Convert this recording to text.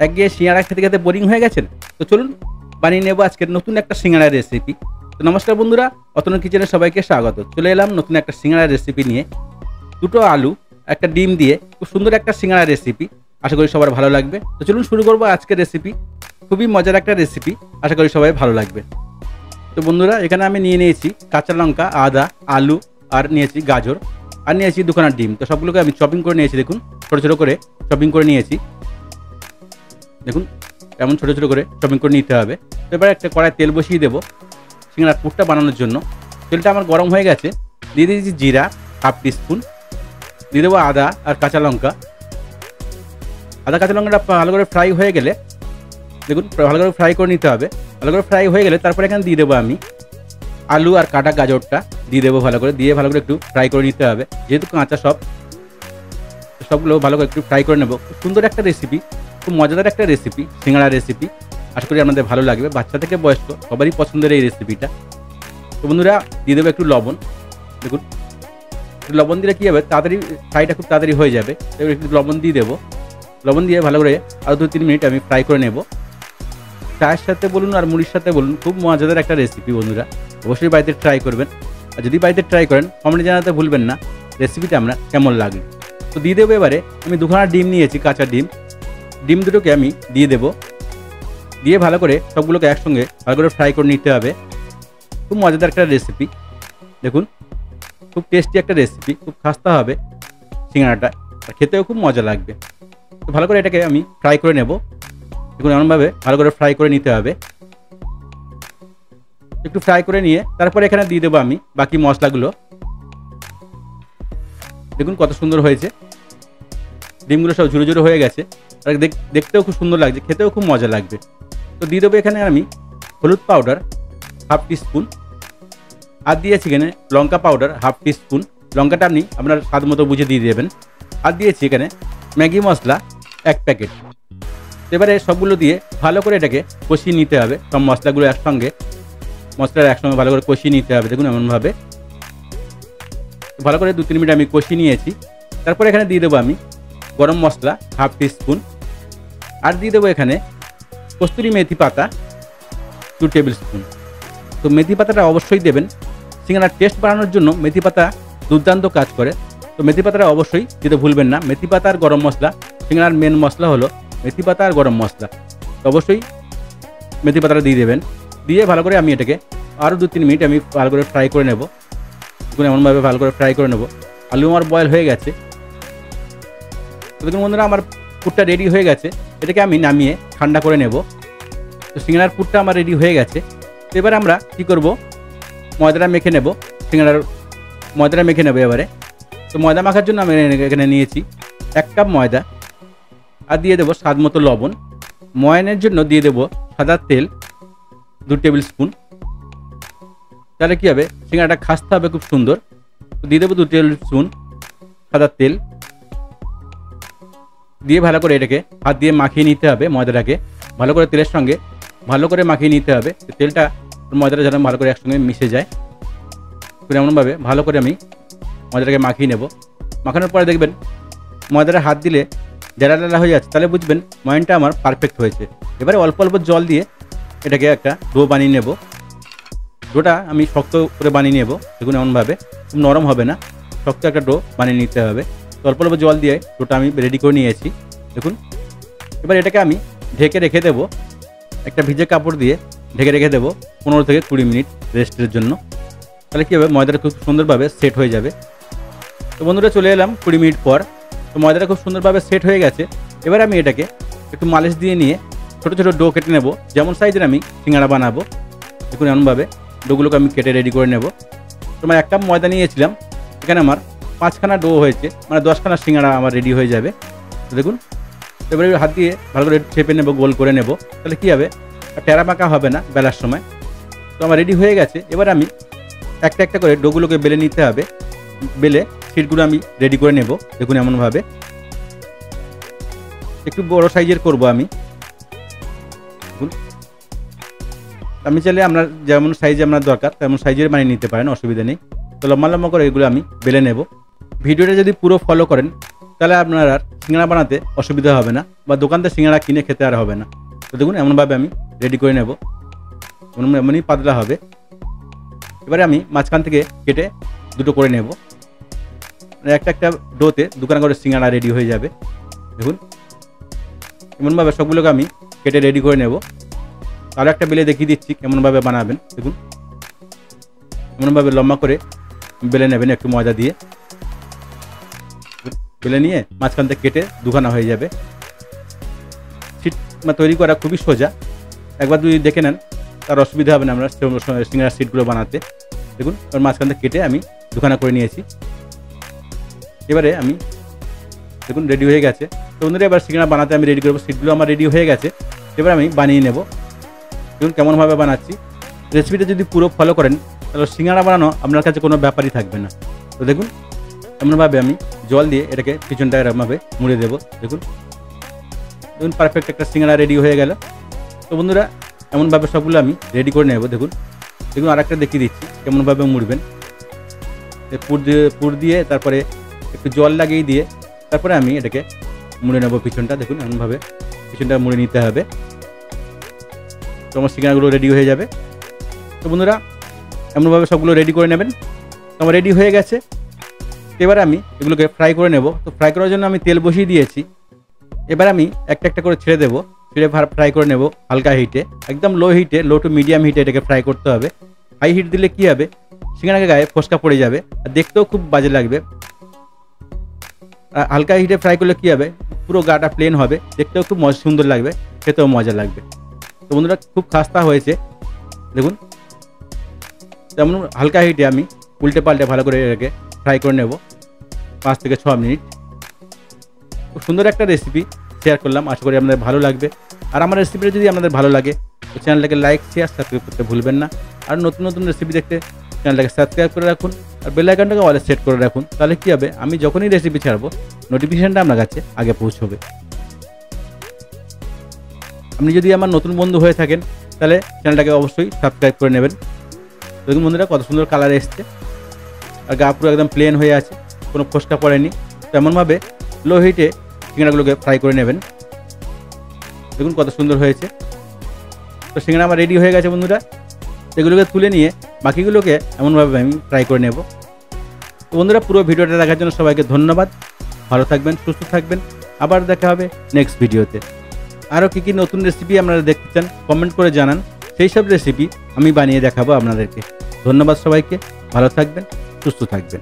একঘেয়ে সিঙ্গাড়া খেতে খেতে বোরিং হয়ে গেছেন? তো চলুন বানিয়ে নেব আজকের নতুন একটা সিঙ্গাড়ার রেসিপি। তো নমস্কার বন্ধুরা, অতনু কিচেনে সবাইকে স্বাগত। চলে এলাম নতুন একটা সিঙ্গাড়ার রেসিপি নিয়ে। দুটো আলু, একটা ডিম দিয়ে খুব সুন্দর একটা সিঙ্গাড়ার রেসিপি। আশা করি সবার ভালো লাগবে। তো চলুন শুরু করবো আজকের রেসিপি। খুবই মজার একটা রেসিপি, আশা করি সবাই ভালো লাগবে। তো বন্ধুরা, এখানে আমি নিয়ে নিয়েছি কাঁচা লঙ্কা, আদা, আলু, আর নিয়েছি গাজর, আর নিয়েছি দুখানা ডিম। তো সবগুলোকে আমি চপিং করে নিয়েছি। দেখুন ছোটো ছোটো করে চপিং করে নিয়েছি। দেখুন এমন ছোটো ছোটো করে চপিং করে নিতে হবে। তো এবার একটা কড়াই তেল বসিয়ে দেবো সিঙ্গাড়ার পুরটা বানানোর জন্য। তেলটা আমার গরম হয়ে গেছে। দিয়ে দিয়েছি জিরা হাফ টিস্পুন, দিয়ে দেবো আদা আর কাঁচা লঙ্কা। আদা কাঁচা লঙ্কাটা ভালো করে ফ্রাই হয়ে গেলে, দেখুন ভালো করে ফ্রাই করে নিতে হবে। ভালো করে ফ্রাই হয়ে গেলে তারপরে এখানে দিয়ে দেবো আমি আলু আর কাটা গাজরটা দিয়ে দেবো। ভালো করে দিয়ে ভালো করে একটু ফ্রাই করে নিতে হবে, যেহেতু কাঁচা সবগুলো ভালো করে একটু ফ্রাই করে নেবো। খুব সুন্দর একটা রেসিপি, খুব মজাদার একটা রেসিপি, সিঙ্গাড়া রেসিপি। আশা করি আপনাদের ভালো লাগবে। বাচ্চা থেকে বয়স্ক সবারই পছন্দের এই রেসিপিটা। তো বন্ধুরা, দিয়ে দেবো একটু লবণ। দেখুন লবণ দিলে কী হবে, তাড়াতাড়ি ফ্রাইটা খুব তাড়াতাড়ি হয়ে যাবে। এবার একটু লবণ দিয়ে দেবো। লবণ দিয়ে ভালো করে আরও 2-3 মিনিট আমি ফ্রাই করে নেব। চায়ের সাথে বলুন আর মুড়ির সাথে বলুন, খুব মজাদার একটা রেসিপি বন্ধুরা। অবশ্যই বাড়িতে ট্রাই করবেন। আর যদি বাড়িতে ট্রাই করেন কমেন্টে জানাতে ভুলবেন না রেসিপিটা আমরা কেমন লাগলো। তো দিয়ে দেবো এবারে আমি দুখানা ডিম নিয়েছি, কাঁচা ডিম। ডিম দুটোকে আমি দিয়ে দেবো। দিয়ে ভালো করে সবগুলোকে একসঙ্গে ভালো করে ফ্রাই করে নিতে হবে। খুব মজাদার একটা রেসিপি। দেখুন খুব টেস্টি একটা রেসিপি, খুব খাস্তা হবে সিঙ্গাড়াটা, আর খেতেও খুব মজা লাগবে। তো ভালো করে এটাকে আমি ফ্রাই করে নেব। দেখুন এমনভাবে ভালো করে ফ্রাই করে নিতে হবে। একটু ফ্রাই করে নিয়ে তারপরে এখানে দিয়ে দেবো আমি বাকি মশলাগুলো। দেখুন কত সুন্দর হয়েছে, ডিমগুলো সব ঝুরো ঝুরো হয়ে গেছে, আর দেখতেও খুব সুন্দর লাগছে, খেতেও খুব মজা লাগবে। তো দিয়ে দেবো এখানে আমি হলুদ পাউডার হাফ টিস্পুন, আর দিয়েছি এখানে লঙ্কা পাউডার হাফ টিস্পুন। লঙ্কাটা আপনি আপনার স্বাদ মতো বুঝে দিয়ে দেবেন। আর দিয়েছি এখানে ম্যাগি মশলা 1 প্যাকেট। এবারে সবগুলো দিয়ে ভালো করে এটাকে কষিয়ে নিতে হবে। সব মশলাগুলো একসঙ্গে ভালো করে কষিয়ে নিতে হবে। দেখুন এমনভাবে ভালো করে 2-3 মিনিট আমি কষিয়ে নিয়েছি। তারপরে এখানে দিয়ে দেবো আমি গরম মশলা হাফ টিস্পুন, আর দিয়ে দেবো এখানে কস্তুরি মেথি পাতা 2 টেবিল স্পুন। তো মেথি পাতাটা অবশ্যই দেবেন, সিঙ্গাড়ার টেস্ট বাড়ানোর জন্য মেথি পাতা দুর্দান্ত কাজ করে। তো মেথি পাতাটা অবশ্যই দিতে ভুলবেন না। মেথি পাতা আর গরম মশলা, সিঙ্গাড়ার মেন মশলা হলো মেথি পাতা আর গরম মশলা। তো অবশ্যই মেথি পাতাটা দিয়ে দেবেন। দিয়ে ভালো করে আমি এটাকে আরও 2-3 মিনিট আমি ভালো করে ফ্রাই করে নেব। দেখুন এমনভাবে ভালো করে ফ্রাই করে নেব। আলু আমার বয়েল হয়ে গেছে। তো দেখুন বন্ধুরা, আমার পুরটা রেডি হয়ে গেছে। এটাকে আমি নামিয়ে ঠান্ডা করে নেব। তো সিঙ্গাড়ার পুরটা আমার রেডি হয়ে গেছে। তো এবার আমরা কী করব, ময়দাটা মেখে নেব। সিঙ্গাড়ার ময়দাটা মেখে নেব এবারে। তো ময়দা মাখার জন্য আমি এখানে নিয়েছি 1 কাপ ময়দা, আর দিয়ে দেবো স্বাদ মতো লবণ। ময়ানের জন্য দিয়ে দেবো সাদা তেল 2 টেবিল স্পুন। তাহলে কী হবে, সিঙ্গাড়াটা খাস্তে হবে খুব সুন্দর। তো দিয়ে দেবো 2 টেবিল স্পুন সাদা তেল। দিয়ে ভালো করে এটাকে হাত দিয়ে মাখিয়ে নিতে হবে। ময়দাটাকে ভালো করে তেলের সঙ্গে ভালো করে মাখিয়ে নিতে হবে। তেলটা ময়দাটা যেন ভালো করে একসঙ্গে মিশে যায়। এমনভাবে ভালো করে আমি ময়দাটাকে মাখিয়ে নেব। মাখানোর পরে দেখবেন ময়দাটা হাত দিলে ডেলা ডেলা হয়ে যাচ্ছে, তাহলে বুঝবেন ময়ানটা আমার পারফেক্ট হয়েছে। এবারে অল্প অল্প জল দিয়ে এটাকে একটা ডো বানিয়ে নেব। ডোটা আমি শক্ত করে বানিয়ে নেব। দেখুন এমনভাবে, খুব নরম হবে না, শক্ত একটা ডো বানিয়ে নিতে হবে। তো অল্প অল্প জল দিয়ে ডোটা আমি রেডি করে নিয়েছি। দেখুন এবার এটাকে আমি ঢেকে রেখে দেবো। একটা ভিজে কাপড় দিয়ে ঢেকে রেখে দেবো 15 থেকে 20 মিনিট রেস্টের জন্য। তাহলে কী হবে, ময়দাটা খুব সুন্দরভাবে সেট হয়ে যাবে। তো বন্ধুরা, চলে এলাম 20 মিনিট পর। তো ময়দাটা খুব সুন্দরভাবে সেট হয়ে গেছে। এবার আমি এটাকে একটু মালিশ দিয়ে নিয়ে ছোটো ছোটো ডো কেটে নেব, যেমন সাইজের আমি সিঙ্গাড়া বানাবো। দেখুন এমনভাবে ডোগুলোকে আমি কেটে রেডি করে নেব। তোমার 1 কাপ ময়দা নিয়েছিলাম, এখানে আমার 5খানা ডো হয়েছে, মানে 10খানা সিঙ্গাড়া আমার রেডি হয়ে যাবে। তো দেখুন এবারে হাত দিয়ে ভালো করে চেপে নেব, গোল করে নেব। তাহলে কী হবে, টেরা পাকা হবে না বেলার সময়। তো আমার রেডি হয়ে গেছে। এবার আমি একটা একটা করে ডোগুলোকে বেলে নিতে হবে। বেলে শিটগুলো আমি রেডি করে নেব। দেখুন এমনভাবে একটু বড় সাইজের করব আমি। দেখুন আমি চাইলে আপনার যেমন সাইজে আপনার দরকার তেমন সাইজের বানিয়ে নিতে পারেন, অসুবিধা নেই। তো লম্বা লম্বা করে এগুলো আমি বেলে নেব। ভিডিওটা যদি পুরো ফলো করেন তাহলে আপনার আর সিঙ্গাড়া বানাতে অসুবিধা হবে না, বা দোকান থেকে সিঙ্গাড়া কিনে খেতে আর হবে না। তো দেখুন এমনভাবে আমি রেডি করে নেব, এমনই পাতলা হবে। এবারে আমি মাঝখান থেকে কেটে দুটো করে নেব, একটা ডোতে দুখানা করে সিঙ্গাড়া রেডি হয়ে যাবে। দেখুন এমনভাবে সবগুলোকে আমি কেটে রেডি করে নেব। আরও একটা বেলে দেখিয়ে দিচ্ছি কেমনভাবে বানাবেন। দেখুন এমনভাবে লম্বা করে বেলে নেবেন একটু ময়দা দিয়ে, বেলে নিয়ে মাঝখান থেকে কেটে দুখানা হয়ে যাবে। সিট তৈরি করা খুবই সোজা, একবার যদি দেখে নেন তার অসুবিধা হবে না আমরা সিঙ্গাড়ার সিটগুলো বানাতে। দেখুন ওর মাঝখান থেকে কেটে আমি দুখানা করে নিয়েছি। এবারে আমি দেখুন রেডি হয়ে গেছে। তো বন্ধুরা এবার সিঙ্গাড়া বানাতে আমি রেডি করবো, সিটগুলো আমার রেডি হয়ে গেছে। এবার আমি বানিয়ে নেব। দেখুন কেমনভাবে বানাচ্ছি। রেসিপিটা যদি পুরো ফলো করেন তাহলে সিঙ্গাড়া বানানো আপনার কাছে কোনো ব্যাপারই থাকবে না। তো দেখুন এমনভাবে আমি জল দিয়ে এটাকে পিছনটা এরকমভাবে মুড়ে দেবো। দেখুন পারফেক্ট একটা সিঙ্গাড়া রেডি হয়ে গেল। তো বন্ধুরা এমনভাবে সবগুলো আমি রেডি করে নেব। দেখুন আর একটা দেখিয়ে দিচ্ছি কেমনভাবে মুড়বেন। পুর দিয়ে তারপরে একটু জল লাগিয়ে দিয়ে তারপরে আমি এটাকে মুড়ে নেব পিছনটা। দেখুন এমনভাবে পিছনটা মুড়ে নিতে হবে, তো আমার সিঙ্গাড়াগুলো রেডি হয়ে যাবে। তো বন্ধুরা এমনভাবে সবগুলো রেডি করে নেবেন। তো আমার রেডি হয়ে গেছে। এবার আমি এগুলোকে ফ্রাই করে নেব। তো ফ্রাই করার জন্য আমি তেল বসিয়ে দিয়েছি। এবার আমি একটা করে ছেড়ে দেবো, ছেড়ে ফ্রাই করে নেব হালকা হিটে, একদম লো হিটে, লো টু মিডিয়াম হিটে এটাকে ফ্রাই করতে হবে। হাই হিট দিলে কী হবে, সিঙ্গাড়াকে গায়ে ফোসকা পড়ে যাবে আর দেখতেও খুব বাজে লাগবে। হালকা হিটে ফ্রাই করলে কী হবে, পুরো গাটা প্লেন হবে, দেখতেও খুব সুন্দর লাগবে, খেতেও মজা লাগবে। তো বন্ধুরা খুব খাস্তা হয়েছে। দেখুন তেমন হালকা হিটে আমি উল্টে পাল্টে ভালো করে এটাকে ফ্রাই করে নেব 5 থেকে 6 মিনিট। খুব সুন্দর একটা রেসিপি শেয়ার করলাম, আশা করি আপনাদের ভালো লাগবে। আর আমার রেসিপিটা যদি আপনাদের ভালো লাগে তো চ্যানেলটাকে লাইক শেয়ার সাবস্ক্রাইব করতে ভুলবেন না। আর নতুন রেসিপি দেখতে চ্যানেলটাকে সাবস্ক্রাইব করে রাখুন আর বেল আইকনটাকে অলে সেট করে রাখুন। তাহলে কী হবে, আমি যখনই রেসিপি ছাড়বো নোটিফিকেশানটা আপনার কাছে আগে পৌঁছবে। আপনি যদি আমার নতুন বন্ধু হয়ে থাকেন তাহলে চ্যানেলটাকে অবশ্যই সাবস্ক্রাইব করে নেবেন। দেখুন বন্ধুরা কত সুন্দর কালার এসছে আর গা পুরো একদম প্লেন হয়ে আছে, কোনো ফোসকা পড়েনি। তো এমনভাবে লো হিটে সিঙ্গাড়াগুলোকে ফ্রাই করে নেবেন। দেখুন কত সুন্দর হয়েছে। তো সিঙ্গাড়া আমার রেডি হয়ে গেছে বন্ধুরা। এগুলোকে তুলে নিয়ে বাকিগুলোকে এমনভাবে আমি ফ্রাই করে নেব। তো বন্ধুরা পুরো ভিডিওটা দেখার জন্য সবাইকে ধন্যবাদ। ভালো থাকবেন, সুস্থ থাকবেন। আবার দেখা হবে নেক্সট ভিডিওতে। আরও কী নতুন রেসিপি আপনারা দেখতে চান কমেন্ট করে জানান, সেই সব রেসিপি আমি বানিয়ে দেখাবো আপনাদেরকে। ধন্যবাদ সবাইকে, ভালো থাকবেন, সুস্থ থাকবেন।